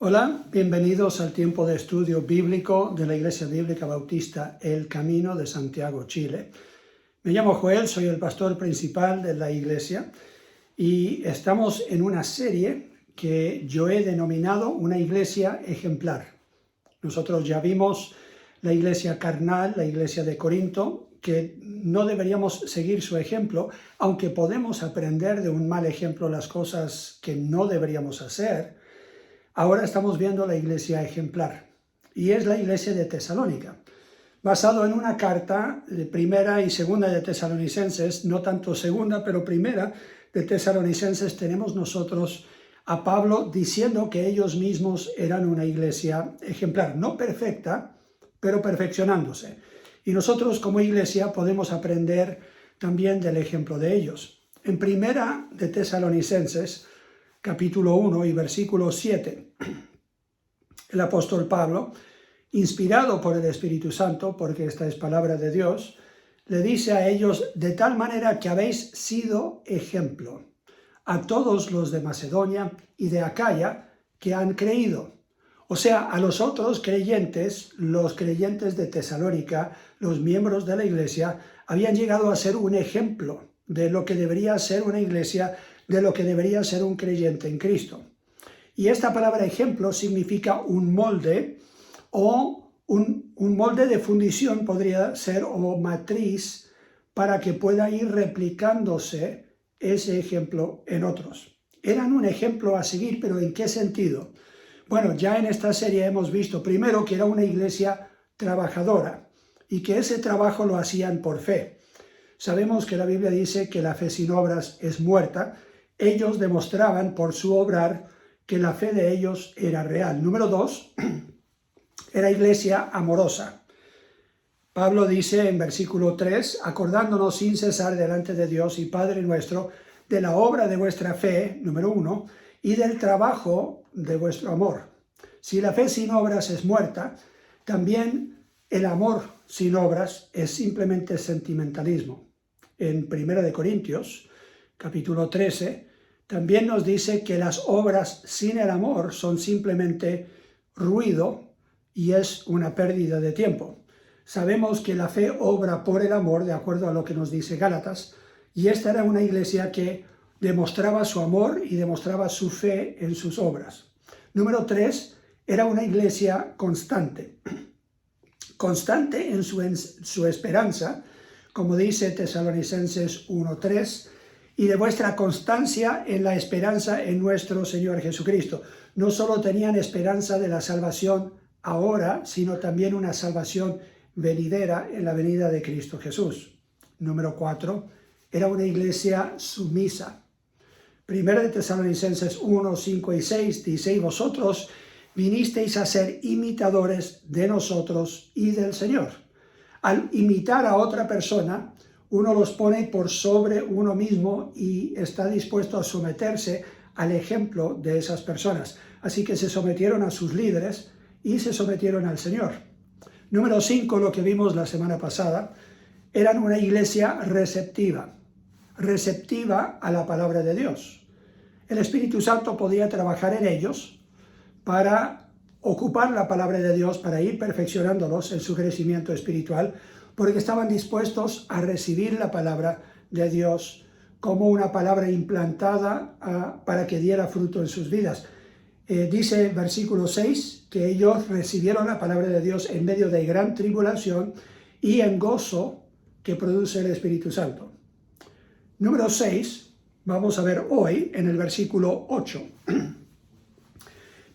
Hola, bienvenidos al tiempo de estudio bíblico de la Iglesia Bíblica Bautista El Camino de Santiago, Chile. Me llamo Joel, soy el pastor principal de la iglesia y estamos en una serie que yo he denominado una iglesia ejemplar. Nosotros ya vimos la iglesia carnal, la iglesia de Corinto, que no deberíamos seguir su ejemplo, aunque podemos aprender de un mal ejemplo las cosas que no deberíamos hacer. Ahora estamos viendo la iglesia ejemplar, y es la iglesia de Tesalónica, basado en una carta de primera y segunda de Tesalonicenses, no tanto segunda, pero primera de Tesalonicenses. Tenemos nosotros a Pablo diciendo que ellos mismos eran una iglesia ejemplar, no perfecta, pero perfeccionándose. Y nosotros como iglesia podemos aprender también del ejemplo de ellos. En primera de Tesalonicenses, capítulo 1 y versículo 7, el apóstol Pablo, inspirado por el Espíritu Santo, porque esta es palabra de Dios, le dice a ellos: de tal manera que habéis sido ejemplo a todos los de Macedonia y de Acaya que han creído. O sea, a los otros creyentes, los creyentes de Tesalónica, los miembros de la iglesia, habían llegado a ser un ejemplo de lo que debería ser una iglesia, de lo que debería ser un creyente en Cristo. Y esta palabra ejemplo significa un molde, o un molde de fundición podría ser, o matriz, para que pueda ir replicándose ese ejemplo en otros. Eran un ejemplo a seguir, pero ¿en qué sentido? Bueno, ya en esta serie hemos visto primero que era una iglesia trabajadora y que ese trabajo lo hacían por fe. Sabemos que la Biblia dice que la fe sin obras es muerta. Ellos demostraban por su obrar que la fe de ellos era real. Número 2, era iglesia amorosa. Pablo dice en versículo 3, acordándonos sin cesar delante de Dios y Padre nuestro, de la obra de vuestra fe, número 1, y del trabajo de vuestro amor. Si la fe sin obras es muerta, también el amor sin obras es simplemente sentimentalismo. En 1 Corintios, capítulo 13, también nos dice que las obras sin el amor son simplemente ruido y es una pérdida de tiempo. Sabemos que la fe obra por el amor, de acuerdo a lo que nos dice Gálatas, y esta era una iglesia que demostraba su amor y demostraba su fe en sus obras. Número 3, era una iglesia constante. Constante en su esperanza, como dice Tesalonicenses 1:3, y de vuestra constancia en la esperanza en nuestro Señor Jesucristo. No solo tenían esperanza de la salvación ahora, sino también una salvación venidera en la venida de Cristo Jesús. Número 4, era una iglesia sumisa. Primera de Tesalonicenses 1, 5 y 6 dice: y vosotros vinisteis a ser imitadores de nosotros y del Señor. Al imitar a otra persona, uno los pone por sobre uno mismo y está dispuesto a someterse al ejemplo de esas personas. Así que se sometieron a sus líderes y se sometieron al Señor. Número 5, lo que vimos la semana pasada, eran una iglesia receptiva a la palabra de Dios. El Espíritu Santo podía trabajar en ellos para ocupar la palabra de Dios, para ir perfeccionándolos en su crecimiento espiritual, porque estaban dispuestos a recibir la palabra de Dios como una palabra implantada para que diera fruto en sus vidas. Dice versículo 6 que ellos recibieron la palabra de Dios en medio de gran tribulación y en gozo que produce el Espíritu Santo. Número 6, vamos a ver hoy en el versículo 8.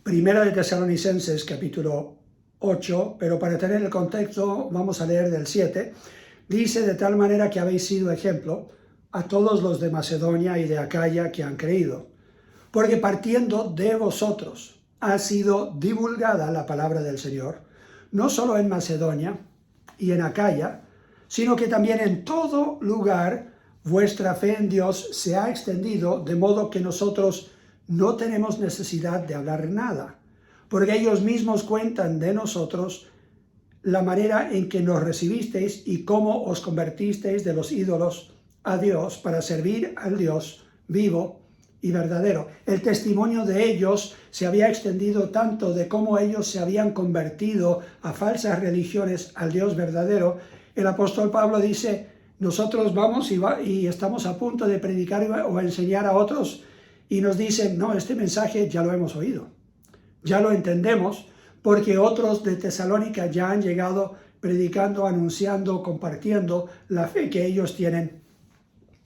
Primera de Tesalonicenses, capítulo 8, pero para tener el contexto vamos a leer del 7. Dice: de tal manera que habéis sido ejemplo a todos los de Macedonia y de Acaya que han creído, porque partiendo de vosotros ha sido divulgada la palabra del Señor, no solo en Macedonia y en Acaya, sino que también en todo lugar vuestra fe en Dios se ha extendido, de modo que nosotros no tenemos necesidad de hablar nada, porque ellos mismos cuentan de nosotros la manera en que nos recibisteis y cómo os convertisteis de los ídolos a Dios para servir al Dios vivo y verdadero. El testimonio de ellos se había extendido tanto de cómo ellos se habían convertido a falsas religiones al Dios verdadero. El apóstol Pablo dice, nosotros vamos y estamos a punto de predicar o enseñar a otros y nos dicen, no, este mensaje ya lo hemos oído, ya lo entendemos, porque otros de Tesalónica ya han llegado predicando, anunciando, compartiendo la fe que ellos tienen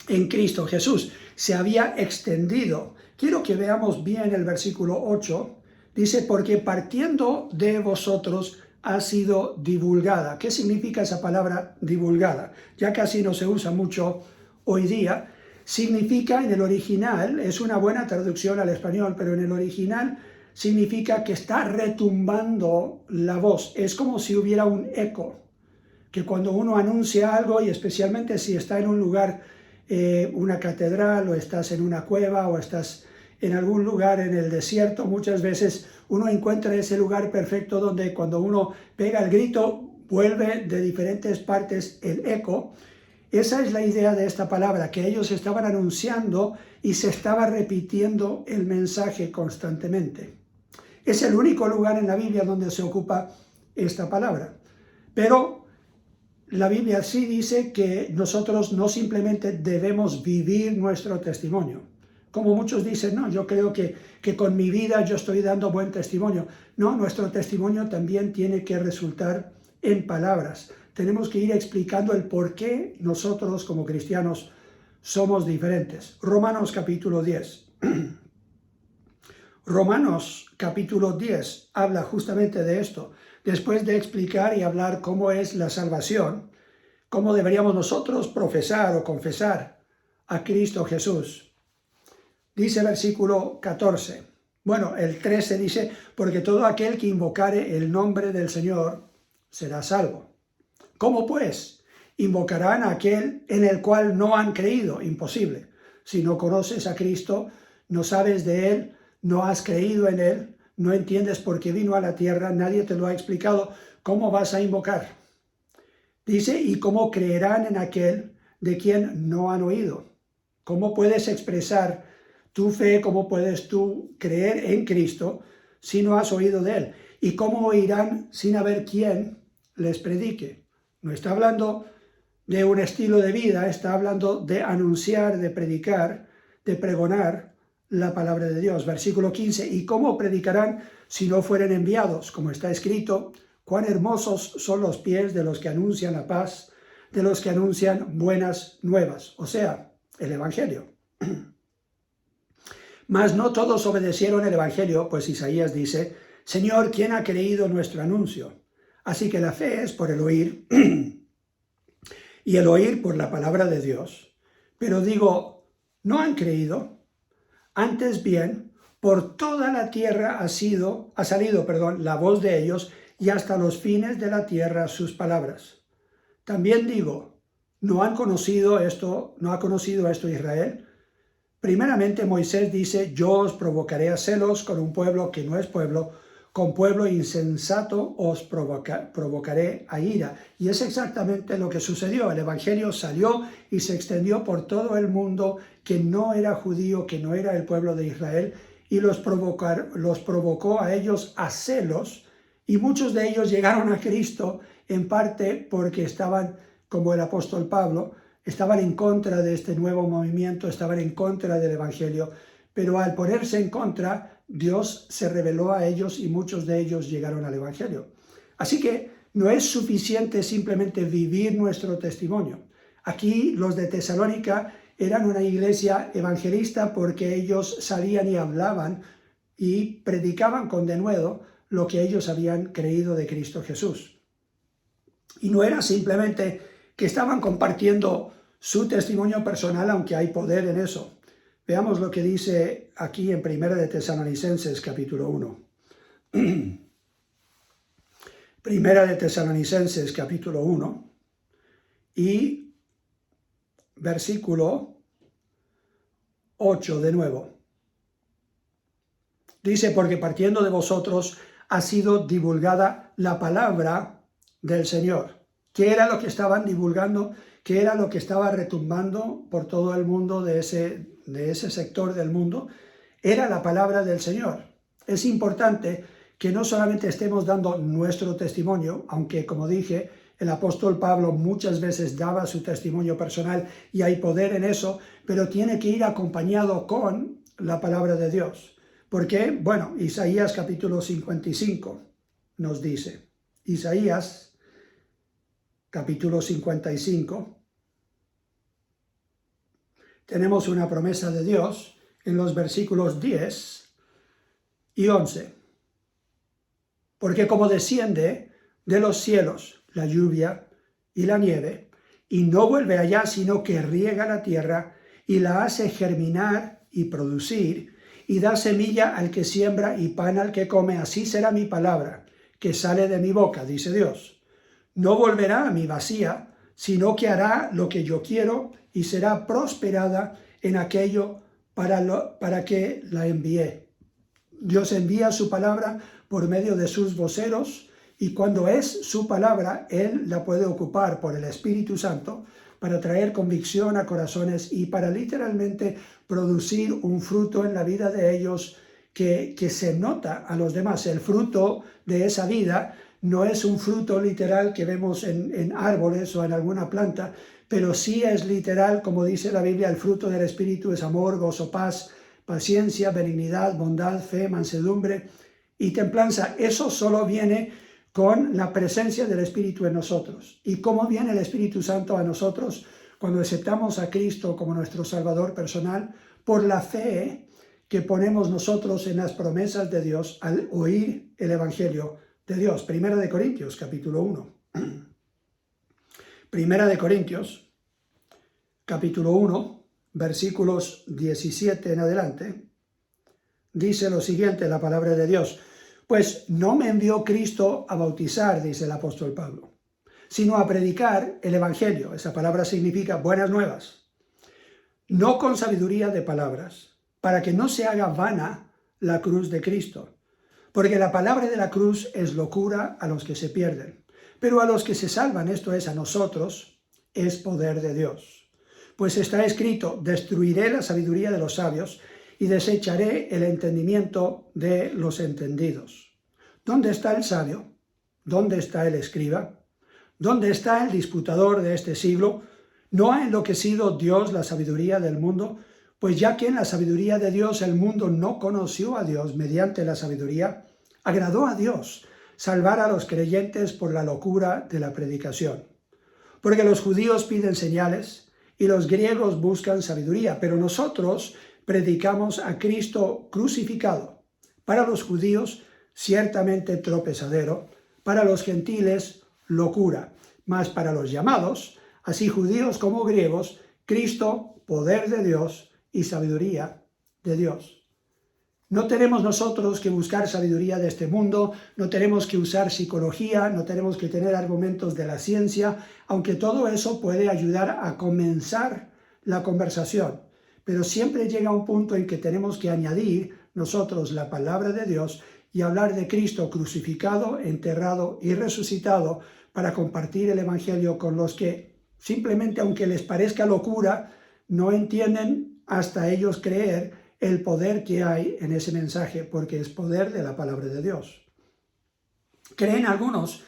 en Cristo Jesús. Se había extendido. Quiero que veamos bien el versículo 8. Dice, porque partiendo de vosotros ha sido divulgada. ¿Qué significa esa palabra divulgada? Ya casi no se usa mucho hoy día. Significa en el original, es una buena traducción al español, pero en el original significa que está retumbando la voz. Es como si hubiera un eco, que cuando uno anuncia algo, y especialmente si está en un lugar, una catedral, o estás en una cueva, o estás en algún lugar en el desierto, muchas veces uno encuentra ese lugar perfecto donde cuando uno pega el grito, vuelve de diferentes partes el eco. Esa es la idea de esta palabra, que ellos estaban anunciando y se estaba repitiendo el mensaje constantemente. Es el único lugar en la Biblia donde se ocupa esta palabra. Pero la Biblia sí dice que nosotros no simplemente debemos vivir nuestro testimonio. Como muchos dicen, no, yo creo que con mi vida yo estoy dando buen testimonio. No, nuestro testimonio también tiene que resultar en palabras. Tenemos que ir explicando el por qué nosotros como cristianos somos diferentes. Romanos capítulo 10. Romanos capítulo 10 habla justamente de esto. Después de explicar y hablar cómo es la salvación, cómo deberíamos nosotros profesar o confesar a Cristo Jesús. Dice versículo 14. Bueno, el 13 dice, porque todo aquel que invocare el nombre del Señor será salvo. ¿Cómo pues? Invocarán a aquel en el cual no han creído. Imposible. Si no conoces a Cristo, no sabes de Él, no has creído en Él, no entiendes por qué vino a la tierra, nadie te lo ha explicado, ¿cómo vas a invocar? Dice, ¿y cómo creerán en aquel de quien no han oído? ¿Cómo puedes expresar tu fe, cómo puedes tú creer en Cristo si no has oído de Él? ¿Y cómo oirán sin haber quien les predique? No está hablando de un estilo de vida, está hablando de anunciar, de predicar, de pregonar la palabra de Dios. Versículo 15, ¿y cómo predicarán si no fueren enviados? Como está escrito, cuán hermosos son los pies de los que anuncian la paz, de los que anuncian buenas nuevas, o sea, el Evangelio. Mas no todos obedecieron el Evangelio, pues Isaías dice, Señor, ¿quién ha creído nuestro anuncio? Así que la fe es por el oír, y el oír por la palabra de Dios. Pero digo, ¿no han creído? Antes bien, por toda la tierra ha salido, la voz de ellos, y hasta los fines de la tierra sus palabras. También digo, ¿no ha conocido esto Israel? Primeramente Moisés dice, yo os provocaré a celos con un pueblo que no es pueblo, con pueblo insensato os provocaré a ira. Y es exactamente lo que sucedió. El Evangelio salió y se extendió por todo el mundo que no era judío, que no era el pueblo de Israel, y los provocó a ellos a celos, y muchos de ellos llegaron a Cristo en parte porque estaban, como el apóstol Pablo, estaban en contra de este nuevo movimiento, estaban en contra del Evangelio, pero al ponerse en contra, Dios se reveló a ellos y muchos de ellos llegaron al Evangelio. Así que no es suficiente simplemente vivir nuestro testimonio. Aquí los de Tesalónica eran una iglesia evangelista porque ellos salían y hablaban y predicaban con denuedo lo que ellos habían creído de Cristo Jesús. Y no era simplemente que estaban compartiendo su testimonio personal, aunque hay poder en eso. Veamos lo que dice aquí en 1 de Tesalonicenses capítulo 1. 1 de Tesalonicenses capítulo 1 y versículo 8 de nuevo. Dice, porque partiendo de vosotros ha sido divulgada la palabra del Señor. ¿Qué era lo que estaban divulgando? ¿Qué era lo que estaba retumbando por todo el mundo de de ese sector del mundo, era la palabra del Señor. Es importante que no solamente estemos dando nuestro testimonio, aunque como dije, el apóstol Pablo muchas veces daba su testimonio personal y hay poder en eso, pero tiene que ir acompañado con la palabra de Dios. ¿Por qué? Bueno, Isaías capítulo 55 nos dice, Isaías capítulo 55, tenemos una promesa de Dios en los versículos 10 y 11. Porque como desciende de los cielos la lluvia y la nieve, y no vuelve allá, sino que riega la tierra y la hace germinar y producir, y da semilla al que siembra y pan al que come, así será mi palabra que sale de mi boca, dice Dios. No volverá a mí vacía, sino que hará lo que yo quiero y será prosperada en aquello para que la envié. Dios envía su palabra por medio de sus voceros y cuando es su palabra, Él la puede ocupar por el Espíritu Santo para traer convicción a corazones y para literalmente producir un fruto en la vida de ellos que se nota a los demás. El fruto de esa vida no es un fruto literal que vemos en árboles o en alguna planta, pero sí es literal, como dice la Biblia, el fruto del Espíritu es amor, gozo, paz, paciencia, benignidad, bondad, fe, mansedumbre y templanza. Eso solo viene con la presencia del Espíritu en nosotros. ¿Y cómo viene el Espíritu Santo a nosotros? Cuando aceptamos a Cristo como nuestro Salvador personal, por la fe que ponemos nosotros en las promesas de Dios al oír el Evangelio de Dios. Primera de Corintios, capítulo 1. Primera de Corintios, capítulo 1, versículos 17 en adelante, dice lo siguiente, la palabra de Dios. Pues no me envió Cristo a bautizar, dice el apóstol Pablo, sino a predicar el Evangelio. Esa palabra significa buenas nuevas. No con sabiduría de palabras, para que no se haga vana la cruz de Cristo. Porque la palabra de la cruz es locura a los que se pierden. Pero a los que se salvan, esto es a nosotros, es poder de Dios. Pues está escrito, destruiré la sabiduría de los sabios y desecharé el entendimiento de los entendidos. ¿Dónde está el sabio? ¿Dónde está el escriba? ¿Dónde está el disputador de este siglo? ¿No ha enloquecido Dios la sabiduría del mundo? Pues ya que en la sabiduría de Dios el mundo no conoció a Dios mediante la sabiduría, agradó a Dios salvar a los creyentes por la locura de la predicación. Porque los judíos piden señales y los griegos buscan sabiduría, pero nosotros predicamos a Cristo crucificado. Para los judíos, ciertamente tropezadero, para los gentiles, locura, mas para los llamados, así judíos como griegos, Cristo, poder de Dios y sabiduría de Dios. No tenemos nosotros que buscar sabiduría de este mundo, no tenemos que usar psicología, no tenemos que tener argumentos de la ciencia, aunque todo eso puede ayudar a comenzar la conversación. Pero siempre llega un punto en que tenemos que añadir nosotros la palabra de Dios y hablar de Cristo crucificado, enterrado y resucitado para compartir el Evangelio con los que simplemente, aunque les parezca locura, no entienden hasta ellos creer el poder que hay en ese mensaje, porque es poder de la palabra de Dios. Creen algunos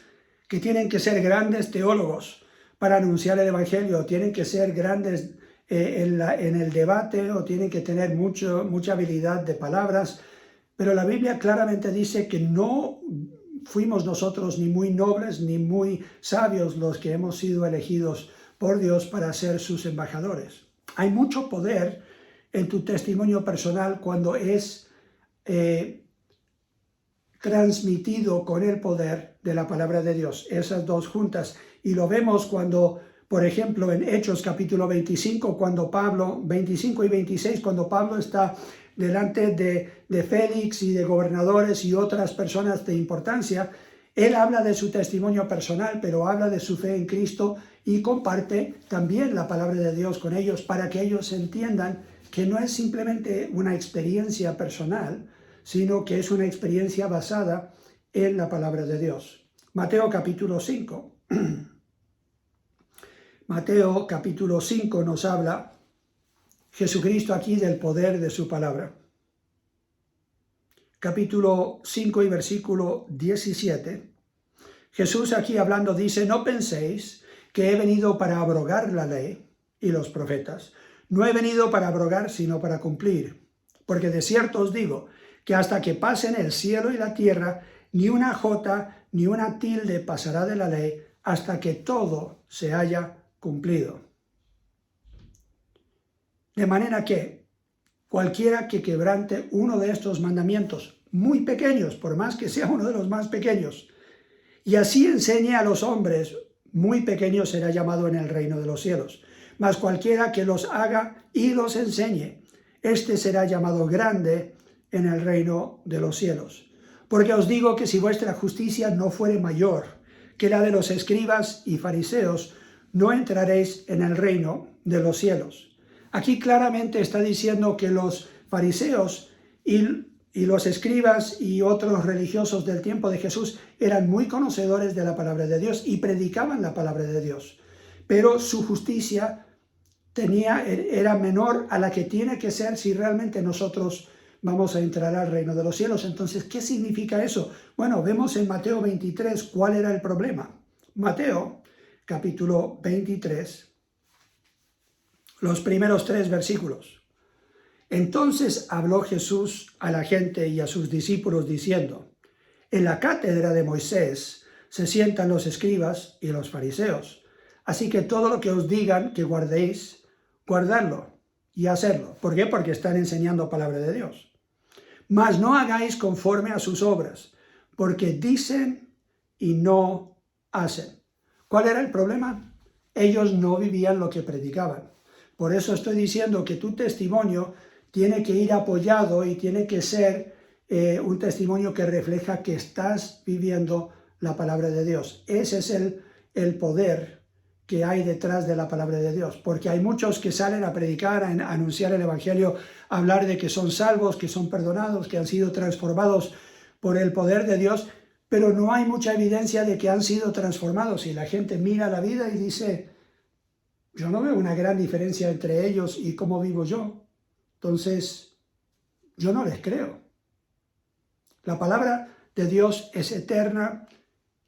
que tienen que ser grandes teólogos para anunciar el Evangelio, tienen que ser grandes en el debate o tienen que tener mucha habilidad de palabras, pero la Biblia claramente dice que no fuimos nosotros ni muy nobles ni muy sabios los que hemos sido elegidos por Dios para ser sus embajadores. Hay mucho poder en tu testimonio personal cuando es transmitido con el poder de la palabra de Dios, esas dos juntas. Y lo vemos cuando, por ejemplo, en Hechos capítulo 25, cuando Pablo, 25 y 26, cuando Pablo está delante de Félix y de gobernadores y otras personas de importancia, él habla de su testimonio personal, pero habla de su fe en Cristo y comparte también la palabra de Dios con ellos para que ellos entiendan que no es simplemente una experiencia personal, sino que es una experiencia basada en la palabra de Dios. Mateo capítulo 5. Mateo capítulo 5 nos habla Jesucristo aquí del poder de su palabra. Capítulo 5 y versículo 17. Jesús aquí hablando dice: no penséis que he venido para abrogar la ley y los profetas. No he venido para abrogar, sino para cumplir. Porque de cierto os digo que hasta que pasen el cielo y la tierra, ni una jota ni una tilde pasará de la ley hasta que todo se haya cumplido. De manera que cualquiera que quebrante uno de estos mandamientos, muy pequeños, por más que sea uno de los más pequeños, y así enseñe a los hombres, muy pequeños será llamado en el reino de los cielos. Mas cualquiera que los haga y los enseñe, este será llamado grande en el reino de los cielos. Porque os digo que si vuestra justicia no fuere mayor que la de los escribas y fariseos, no entraréis en el reino de los cielos. Aquí claramente está diciendo que los fariseos y los escribas y otros religiosos del tiempo de Jesús eran muy conocedores de la palabra de Dios y predicaban la palabra de Dios. Pero su justicia era menor a la que tiene que ser si realmente nosotros vamos a entrar al reino de los cielos. Entonces, ¿qué significa eso? Bueno, vemos en Mateo 23 cuál era el problema. Mateo, capítulo 23, los primeros 3 versículos. Entonces habló Jesús a la gente y a sus discípulos diciendo: en la cátedra de Moisés se sientan los escribas y los fariseos. Así que todo lo que os digan que guardéis, guardadlo y hacerlo. ¿Por qué? Porque están enseñando palabra de Dios. Mas no hagáis conforme a sus obras, porque dicen y no hacen. ¿Cuál era el problema? Ellos no vivían lo que predicaban. Por eso estoy diciendo que tu testimonio tiene que ir apoyado y tiene que ser un testimonio que refleja que estás viviendo la palabra de Dios. Ese es el poder que hay detrás de la palabra de Dios, porque hay muchos que salen a predicar, a anunciar el evangelio, a hablar de que son salvos, que son perdonados, que han sido transformados por el poder de Dios, pero no hay mucha evidencia de que han sido transformados, y la gente mira la vida y dice: yo no veo una gran diferencia entre ellos y cómo vivo yo. Entonces, yo no les creo. La palabra de Dios es eterna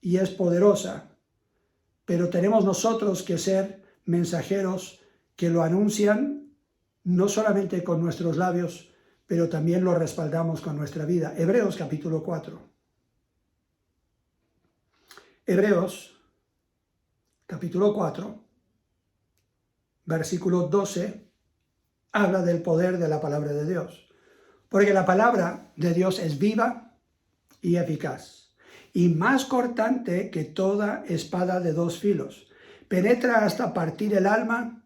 y es poderosa, pero tenemos nosotros que ser mensajeros que lo anuncian no solamente con nuestros labios, pero también lo respaldamos con nuestra vida. Hebreos capítulo 4. Hebreos capítulo 4. Versículo 12, habla del poder de la palabra de Dios. Porque la palabra de Dios es viva y eficaz, y más cortante que toda espada de 2 filos. Penetra hasta partir el alma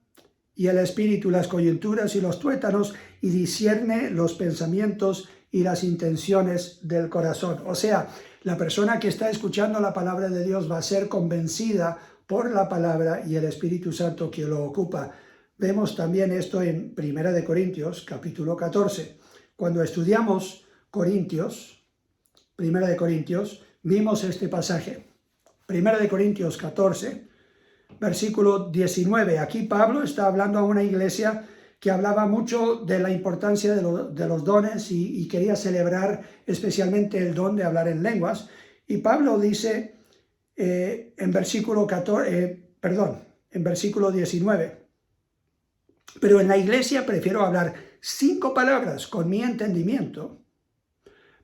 y el espíritu, las coyunturas y los tuétanos, y discierne los pensamientos y las intenciones del corazón. O sea, la persona que está escuchando la palabra de Dios va a ser convencida por la palabra y el Espíritu Santo que lo ocupa. Vemos también esto en 1 Corintios, capítulo 14. Cuando estudiamos Corintios, 1 Corintios, vimos este pasaje. 1 Corintios 14, versículo 19. Aquí Pablo está hablando a una iglesia que hablaba mucho de la importancia de los dones y quería celebrar especialmente el don de hablar en lenguas. Y Pablo dice en versículo 19: pero en la iglesia prefiero hablar 5 palabras con mi entendimiento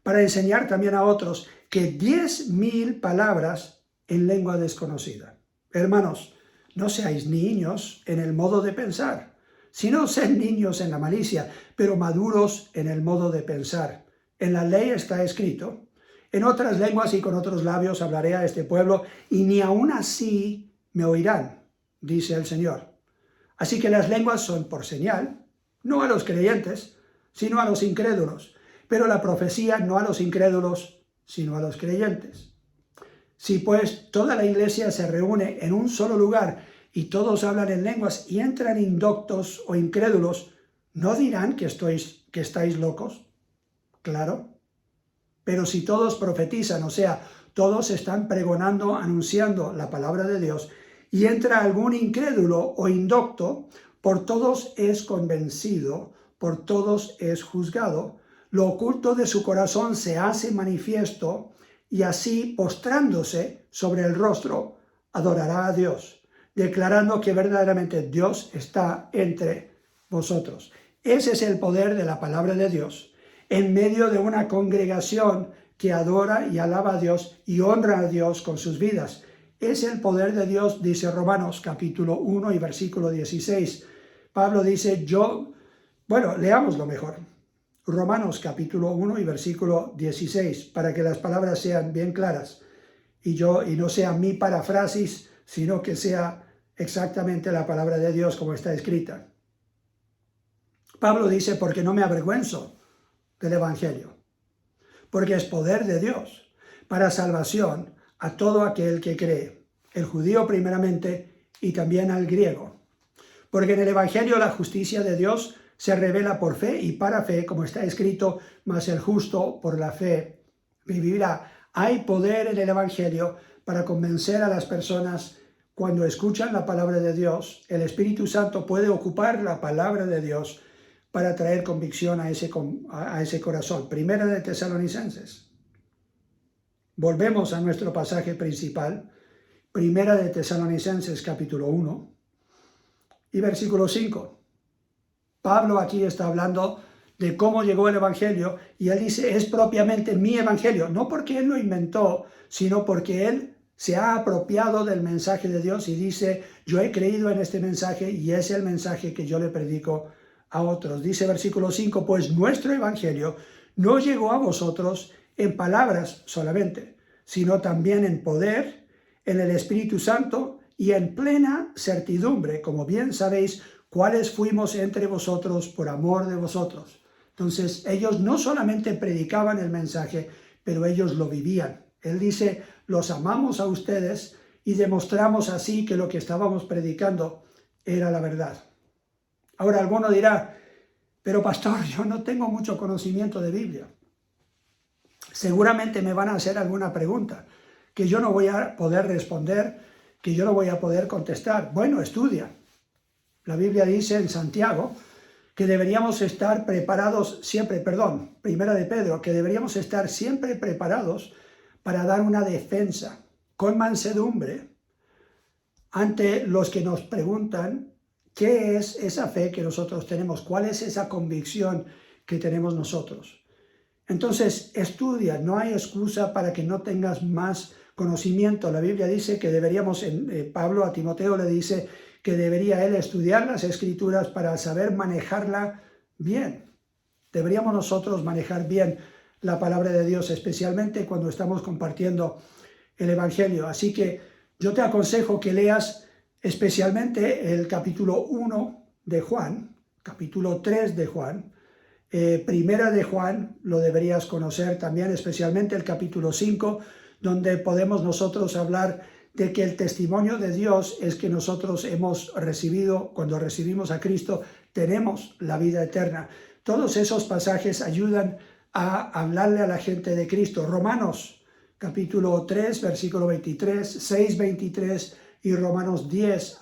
para enseñar también a otros que 10,000 palabras en lengua desconocida. Hermanos, no seáis niños en el modo de pensar, sino sed niños en la malicia, pero maduros en el modo de pensar. En la ley está escrito: en otras lenguas y con otros labios hablaré a este pueblo, y ni aun así me oirán, dice el Señor. Así que las lenguas son por señal, no a los creyentes, sino a los incrédulos, pero la profecía no a los incrédulos, sino a los creyentes. Si pues toda la iglesia se reúne en un solo lugar y todos hablan en lenguas y entran indoctos o incrédulos, ¿no dirán que estáis locos? Claro. Pero si todos profetizan, o sea, todos están pregonando, anunciando la palabra de Dios, y entra algún incrédulo o indocto, por todos es convencido, por todos es juzgado, lo oculto de su corazón se hace manifiesto, y así, postrándose sobre el rostro, adorará a Dios, declarando que verdaderamente Dios está entre vosotros. Ese es el poder de la palabra de Dios, en medio de una congregación que adora y alaba a Dios y honra a Dios con sus vidas. Es el poder de Dios, dice Romanos capítulo 1 y versículo 16. Pablo dice, leámoslo mejor. Romanos capítulo 1 y versículo 16, para que las palabras sean bien claras y no sea mi paráfrasis, sino que sea exactamente la palabra de Dios como está escrita. Pablo dice, porque no me avergüenzo del Evangelio, porque es poder de Dios para salvación a todo aquel que cree, el judío primeramente y también al griego. Porque en el Evangelio la justicia de Dios se revela por fe y para fe, como está escrito, mas el justo por la fe vivirá. Hay poder en el Evangelio para convencer a las personas cuando escuchan la palabra de Dios. El Espíritu Santo puede ocupar la palabra de Dios para traer convicción a ese corazón. Primera de Tesalonicenses. Volvemos a nuestro pasaje principal. Primera de Tesalonicenses capítulo 1 y versículo 5. Pablo aquí está hablando de cómo llegó el Evangelio y él dice, es propiamente mi Evangelio, no porque él lo inventó, sino porque él se ha apropiado del mensaje de Dios y dice, yo he creído en este mensaje y es el mensaje que yo le predico a otros. Dice versículo 5, pues nuestro Evangelio no llegó a vosotros en palabras solamente, sino también en poder, en el Espíritu Santo y en plena certidumbre, como bien sabéis, cuáles fuimos entre vosotros por amor de vosotros. Entonces, ellos no solamente predicaban el mensaje, pero ellos lo vivían. Él dice, los amamos a ustedes y demostramos así que lo que estábamos predicando era la verdad. Ahora, alguno dirá, pero pastor, yo no tengo mucho conocimiento de Biblia. Seguramente me van a hacer alguna pregunta que yo no voy a poder responder, que yo no voy a poder contestar. Bueno, estudia. La Biblia dice en Santiago que deberíamos estar preparados siempre, Primera de Pedro, que deberíamos estar siempre preparados para dar una defensa con mansedumbre ante los que nos preguntan qué es esa fe que nosotros tenemos, cuál es esa convicción que tenemos nosotros. Entonces, estudia, no hay excusa para que no tengas más conocimiento. La Biblia dice que deberíamos, Pablo a Timoteo le dice que debería él estudiar las Escrituras para saber manejarla bien. Deberíamos nosotros manejar bien la palabra de Dios, especialmente cuando estamos compartiendo el Evangelio. Así que yo te aconsejo que leas especialmente el capítulo 1 de Juan, capítulo 3 de Juan, Primera de Juan, lo deberías conocer también, especialmente el capítulo 5, donde podemos nosotros hablar de que el testimonio de Dios es que nosotros hemos recibido, cuando recibimos a Cristo, tenemos la vida eterna. Todos esos pasajes ayudan a hablarle a la gente de Cristo. Romanos capítulo 3, versículo 23, 6, 23 y Romanos 10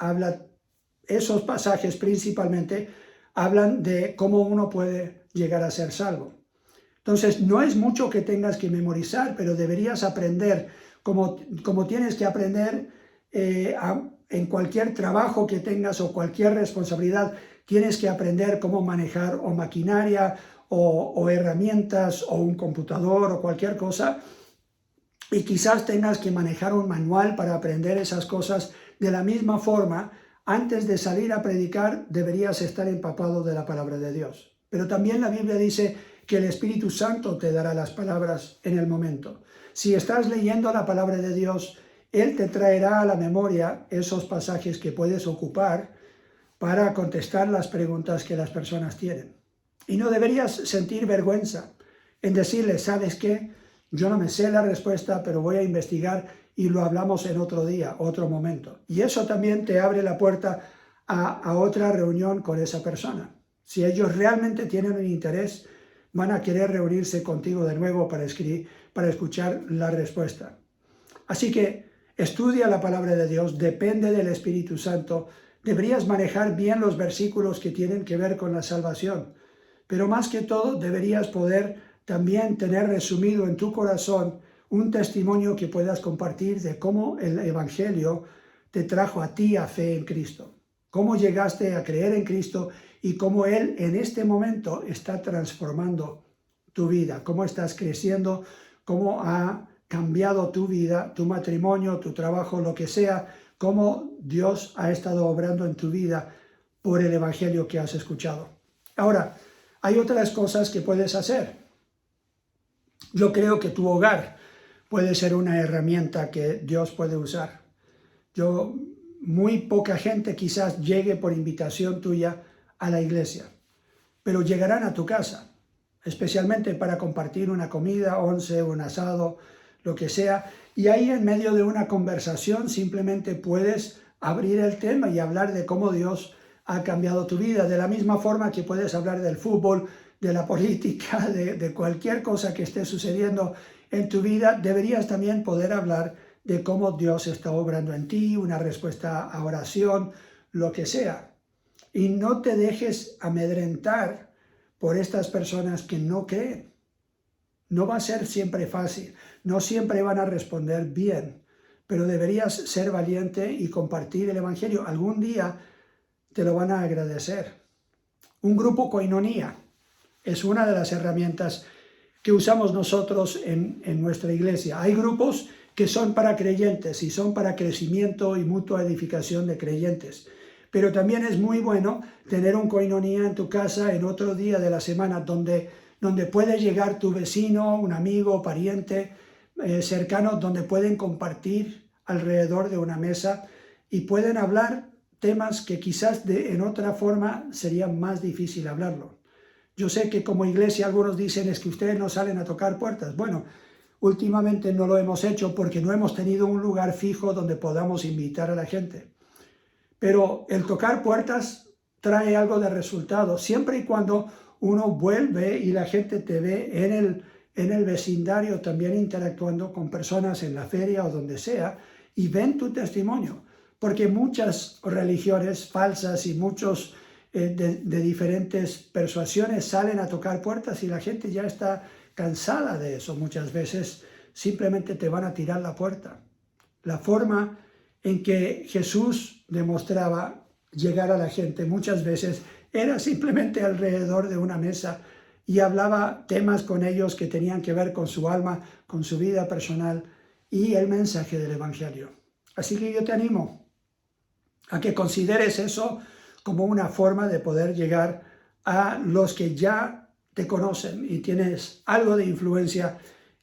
esos pasajes principalmente hablan de cómo uno puede llegar a ser salvo. Entonces, no es mucho que tengas que memorizar, pero deberías aprender, como tienes que aprender en cualquier trabajo que tengas o cualquier responsabilidad, tienes que aprender cómo manejar o maquinaria o herramientas o un computador o cualquier cosa. Y quizás tengas que manejar un manual para aprender esas cosas. De la misma forma, antes de salir a predicar, deberías estar empapado de la palabra de Dios. Pero también la Biblia dice que el Espíritu Santo te dará las palabras en el momento. Si estás leyendo la palabra de Dios, Él te traerá a la memoria esos pasajes que puedes ocupar para contestar las preguntas que las personas tienen. Y no deberías sentir vergüenza en decirle, ¿sabes qué? Yo no me sé la respuesta, pero voy a investigar y lo hablamos en otro día, otro momento. Y eso también te abre la puerta a otra reunión con esa persona. Si ellos realmente tienen un interés, van a querer reunirse contigo de nuevo para escuchar la respuesta. Así que estudia la palabra de Dios, depende del Espíritu Santo, Deberías manejar bien los versículos que tienen que ver con la salvación. Pero más que todo, deberías poder también tener resumido en tu corazón un testimonio que puedas compartir de cómo el Evangelio te trajo a ti a fe en Cristo. Cómo llegaste a creer en Cristo y cómo Él en este momento está transformando tu vida. Cómo estás creciendo, cómo ha cambiado tu vida, tu matrimonio, tu trabajo, lo que sea, cómo Dios ha estado obrando en tu vida por el Evangelio que has escuchado. Ahora, hay otras cosas que puedes hacer. Yo creo que tu hogar puede ser una herramienta que Dios puede usar. Muy poca gente quizás llegue por invitación tuya a la iglesia, pero llegarán a tu casa, especialmente para compartir una comida, once, un asado, lo que sea, y ahí en medio de una conversación simplemente puedes abrir el tema y hablar de cómo Dios ha cambiado tu vida, de la misma forma que puedes hablar del fútbol, de la política, de cualquier cosa que esté sucediendo en tu vida. Deberías también poder hablar de cómo Dios está obrando en ti, una respuesta a oración, lo que sea. Y no te dejes amedrentar por estas personas que no creen. No va a ser siempre fácil, no siempre van a responder bien, pero deberías ser valiente y compartir el Evangelio. Algún día te lo van a agradecer. Un grupo koinonía es una de las herramientas que usamos nosotros en nuestra iglesia. Hay grupos que son para creyentes y son para crecimiento y mutua edificación de creyentes. Pero también es muy bueno tener un koinonía en tu casa en otro día de la semana donde puede llegar tu vecino, un amigo, pariente cercano, donde pueden compartir alrededor de una mesa y pueden hablar temas que quizás en otra forma sería más difícil hablarlo. Yo sé que como iglesia algunos dicen es que ustedes no salen a tocar puertas. Bueno, últimamente no lo hemos hecho porque no hemos tenido un lugar fijo donde podamos invitar a la gente. Pero el tocar puertas trae algo de resultado, siempre y cuando uno vuelve y la gente te ve en el vecindario también interactuando con personas en la feria o donde sea y ven tu testimonio. Porque muchas religiones falsas y muchos de diferentes persuasiones salen a tocar puertas y la gente ya está cansada de eso. Muchas veces simplemente te van a tirar la puerta. La forma en que Jesús demostraba llegar a la gente muchas veces era simplemente alrededor de una mesa y hablaba temas con ellos que tenían que ver con su alma, con su vida personal y el mensaje del Evangelio. Así que yo te animo a que consideres eso como una forma de poder llegar a los que ya te conocen y tienes algo de influencia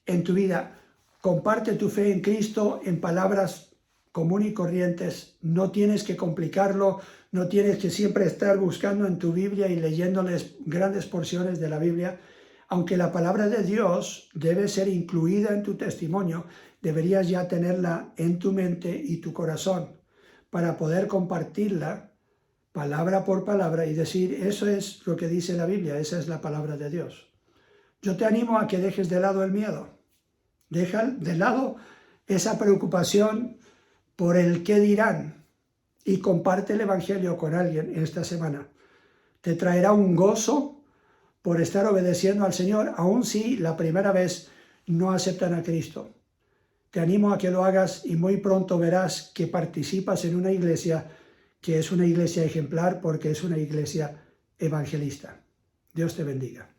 en tu vida. Comparte tu fe en Cristo en palabras comunes y corrientes. No tienes que complicarlo, no tienes que siempre estar buscando en tu Biblia y leyéndoles grandes porciones de la Biblia. Aunque la palabra de Dios debe ser incluida en tu testimonio, deberías ya tenerla en tu mente y tu corazón para poder compartirla palabra por palabra y decir, eso es lo que dice la Biblia, esa es la palabra de Dios. Yo te animo a que dejes de lado el miedo. Deja de lado esa preocupación por el qué dirán y comparte el Evangelio con alguien esta semana. Te traerá un gozo por estar obedeciendo al Señor, aun si la primera vez no aceptan a Cristo. Te animo a que lo hagas y muy pronto verás que participas en una iglesia que es una iglesia ejemplar porque es una iglesia evangelista. Dios te bendiga.